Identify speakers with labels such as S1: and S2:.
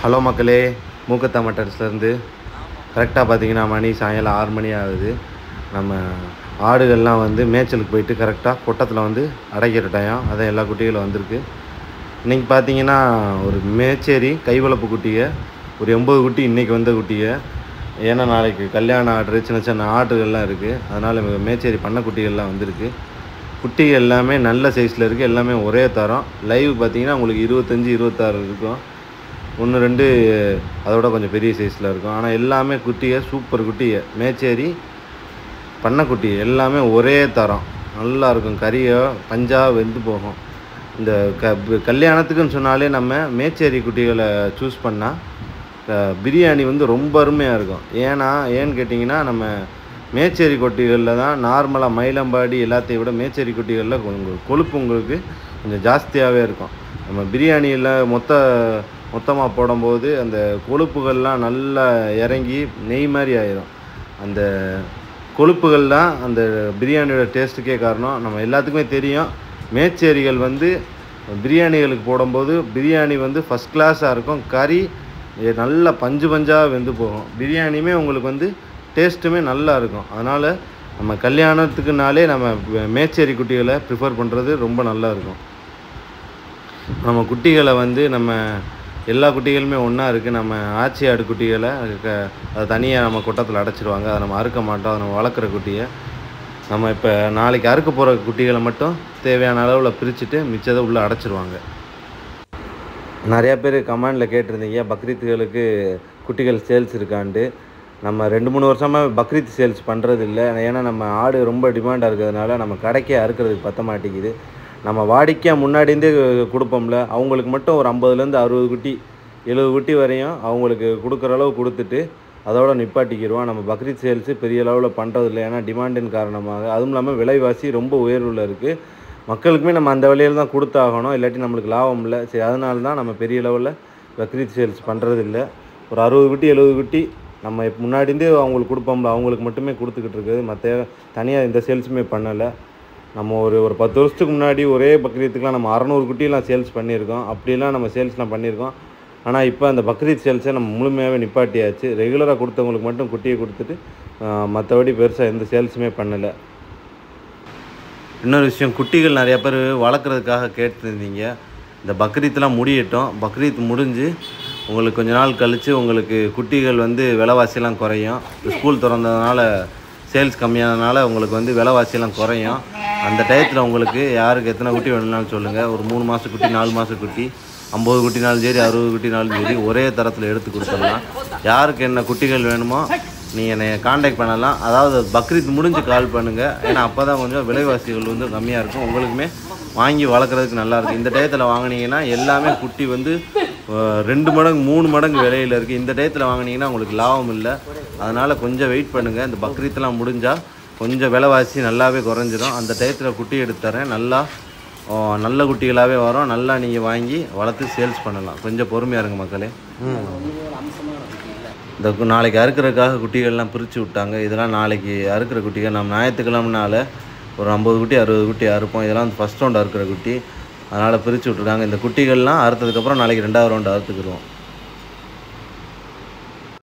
S1: Hello மக்களே, மூக்கத்தா மட்டர்ஸ்லேருந்து கரெக்டாக பார்த்தீங்கன்னா மணி சாயங்காலம் 6 மணி ஆகுது. நம்ம ஆடுகள்லாம் வந்து மேய்ச்சலுக்கு போயிட்டு கரெக்டாக கொட்டத்தில் வந்து அடைக்கிற டைம். அதான் எல்லா குட்டிகளும் வந்திருக்கு. இன்றைக்கி பார்த்தீங்கன்னா ஒரு மேச்சேரி கைவளப்பு குட்டியை ஒரு 80 குட்டி இன்றைக்கி வந்த குட்டியை. ஏன்னா நாளைக்கு கல்யாண ஆர்டரு சின்ன சின்ன ஆடுகள்லாம் இருக்குது. அதனால் மேச்சேரி பண்ணை குட்டிகள்லாம் வந்திருக்கு. குட்டிகள் எல்லாமே நல்ல சைஸில் இருக்குது. எல்லாமே ஒரே தரம். லைவ் பார்த்தீங்கன்னா உங்களுக்கு 25-26 இருக்கும். 1-2 அதோட கொஞ்சம் பெரிய சைஸில் இருக்கும். ஆனால் எல்லாமே குட்டியை சூப்பர் குட்டியை மேச்சேரி பண்ணைக்குட்டி எல்லாமே ஒரே தரம். நல்லா இருக்கும். கறியோ பஞ்சாக வெந்து போகும். இந்த கல்யாணத்துக்குன்னு சொன்னாலே நம்ம மேச்சேரி குட்டிகளை சூஸ் பண்ணால் பிரியாணி வந்து ரொம்ப அருமையாக இருக்கும். ஏன்னு கேட்டிங்கன்னா நம்ம மேச்சேரி குட்டிகளில் தான் நார்மலாக மயிலம்பாடி எல்லாத்தையும் விட மேச்சேரி குட்டிகளில் கொழுப்பு உங்களுக்கு கொஞ்சம் ஜாஸ்தியாகவே இருக்கும். நம்ம பிரியாணியில் மொத்தமாக போடும்போது அந்த கொழுப்புகள்லாம் நல்லா இறங்கி நெய் மாதிரி ஆயிரும். அந்த கொழுப்புகள் தான் அந்த பிரியாணியோட டேஸ்ட்டுக்கே காரணம். நம்ம எல்லாத்துக்குமே தெரியும், மேச்சேரிகள் வந்து பிரியாணிகளுக்கு போடும்போது பிரியாணி வந்து ஃபஸ்ட் கிளாஸாக இருக்கும். கறி நல்லா பஞ்சாக வெந்து போகும். பிரியாணியுமே உங்களுக்கு வந்து டேஸ்ட்டுமே நல்லா இருக்கும். அதனால் நம்ம கல்யாணத்துக்குனாலே நம்ம மேச்சேரி குட்டிகளை ப்ரிஃபர் பண்ணுறது ரொம்ப நல்லா இருக்கும். நம்ம குட்டிகளை வந்து நம்ம எல்லா குட்டிகளுமே ஒன்றா இருக்குது. நம்ம ஆச்சி ஆடு குட்டிகளை அதை தனியாக நம்ம கொட்டத்தில் அடைச்சிடுவாங்க. அதை நம்ம அறுக்க மாட்டோம். அதை நம்ம வளர்க்குற குட்டியை நம்ம இப்போ நாளைக்கு அறுக்க போகிற குட்டிகளை மட்டும் தேவையான அளவில் பிரிச்சுட்டு மிச்சத்தை உள்ளே அடைச்சிடுவாங்க. நிறையா பேர் கமெண்டில் கேட்டிருந்தீங்க பக்ரீத்துகளுக்கு குட்டிகள் சேல்ஸ் இருக்கான்ட்டு. நம்ம 2-3 வருஷமாக பக்ரீத் சேல்ஸ் பண்ணுறது இல்லை. ஏன்னா நம்ம ஆடு ரொம்ப டிமாண்டாக இருக்கிறதுனால நம்ம கடைக்கே அறுக்கிறதுக்கு பற்ற மாட்டேங்குது. நம்ம வாடிக்கையாக முன்னாடிந்தே கொடுப்போம்ல, அவங்களுக்கு மட்டும் ஒரு 50-60 குட்டி 70 குட்டி வரையும் அவங்களுக்கு கொடுக்குற அளவு கொடுத்துட்டு அதோட நிப்பாட்டிக்கிடுவோம். நம்ம பக்ரீத் சேல்ஸு பெரிய அளவில் பண்ணுறதில்லை. ஏன்னா டிமாண்டின் காரணமாக. அதுவும் இல்லாமல் விலைவாசி ரொம்ப உயர்வில் இருக்குது. மக்களுக்குமே நம்ம அந்த விலையில் தான் கொடுத்தாகணும், இல்லாட்டி நம்மளுக்கு லாபம் இல்லை. சரி, அதனால தான் நம்ம பெரிய லெவலில் பக்ரீத் சேல்ஸ் பண்ணுறதில்லை. ஒரு 60 குட்டி 70 குட்டி நம்ம முன்னாடிந்தே அவங்களுக்கு கொடுப்போம்ல, அவங்களுக்கு மட்டுமே கொடுத்துக்கிட்டு இருக்குது. மற்ற தனியாக இந்த சேல்ஸுமே பண்ணலை. நம்ம ஒரு 10 வருஷத்துக்கு முன்னாடி ஒரே பக்ரீத்துக்குலாம் நம்ம 600 குட்டியெலாம் சேல்ஸ் பண்ணியிருக்கோம். அப்படிலாம் நம்ம சேல்ஸ்லாம் பண்ணியிருக்கோம். ஆனால் இப்போ அந்த பக்ரீத் சேல்ஸை நம்ம முழுமையாகவே நிப்பாட்டியாச்சு. ரெகுலராக கொடுத்தவங்களுக்கு மட்டும் குட்டியை கொடுத்துட்டு மற்றபடி பெருசாக எந்த சேல்ஸுமே பண்ணலை. இன்னொரு விஷயம், குட்டிகள் நிறையா பேர் வளர்க்குறதுக்காக கேட்டுருந்தீங்க. இந்த பக்ரீத்லாம் முடியட்டும். பக்ரீத் முடிஞ்சு உங்களுக்கு கொஞ்ச நாள் கழித்து உங்களுக்கு குட்டிகள் வந்து விலைவாசியெல்லாம் குறையும். ஸ்கூல் திறந்ததுனால சேல்ஸ் கம்மியானதுனால உங்களுக்கு வந்து விலைவாசியெல்லாம் குறையும். அந்த டயத்தில் உங்களுக்கு யாருக்கு எத்தனை குட்டி வேணும்னாலும் சொல்லுங்கள். ஒரு 3 மாத குட்டி 4 மாத குட்டி 50 குட்டினாலும் சரி 60 குட்டினாலும் சரி ஒரே தரத்தில் எடுத்து கொடுத்துடலாம். யாருக்கு என்ன குட்டிகள் வேணுமோ நீங்கள் என்னை காண்டாக்ட் பண்ணலாம். அதாவது பக்ரீத் முடிஞ்சு கால் பண்ணுங்கள். ஏன்னா அப்போ தான் கொஞ்சம் விலைவாசிகள் வந்து கம்மியாக இருக்கும். உங்களுக்குமே வாங்கி வளர்க்குறதுக்கு நல்லாயிருக்கும். இந்த டயத்தில் வாங்கினீங்கன்னா எல்லாமே குட்டி வந்து 2 மடங்கு 3 மடங்கு விலையில் இருக்குது. இந்த டயத்தில் வாங்கினீங்கன்னா உங்களுக்கு லாபம் இல்லை. அதனால் கொஞ்சம் வெயிட் பண்ணுங்கள். இந்த பக்ரீத்லாம் முடிஞ்சால் கொஞ்சம் விலைவாசி நல்லாவே குறைஞ்சிரும். அந்த டயத்தில் குட்டி எடுத்து தரேன். நல்ல குட்டிகளாகவே வரும். நல்லா நீங்கள் வாங்கி வளர்த்து சேல்ஸ் பண்ணலாம். கொஞ்சம் பொறுமையாக இருங்க மக்களே. இந்த நாளைக்கு அறுக்கிறதுக்காக குட்டிகள்லாம் பிரித்து விட்டாங்க. இதெல்லாம் நாளைக்கு அறுக்கிற குட்டிகள். நம்ம ஞாயிற்றுக்கிழமைனால ஒரு 50 குட்டி 60 குட்டி அறுப்போம். இதெல்லாம் வந்து ஃபஸ்ட் ரவுண்ட் அறுக்கிற குட்டி. அதனால் பிரித்து விட்ருக்காங்க. இந்த குட்டிகள்லாம் அறுத்ததுக்கப்புறம் நாளைக்கு 2வது ரவுண்டு அறுத்துக்கிடுவோம்.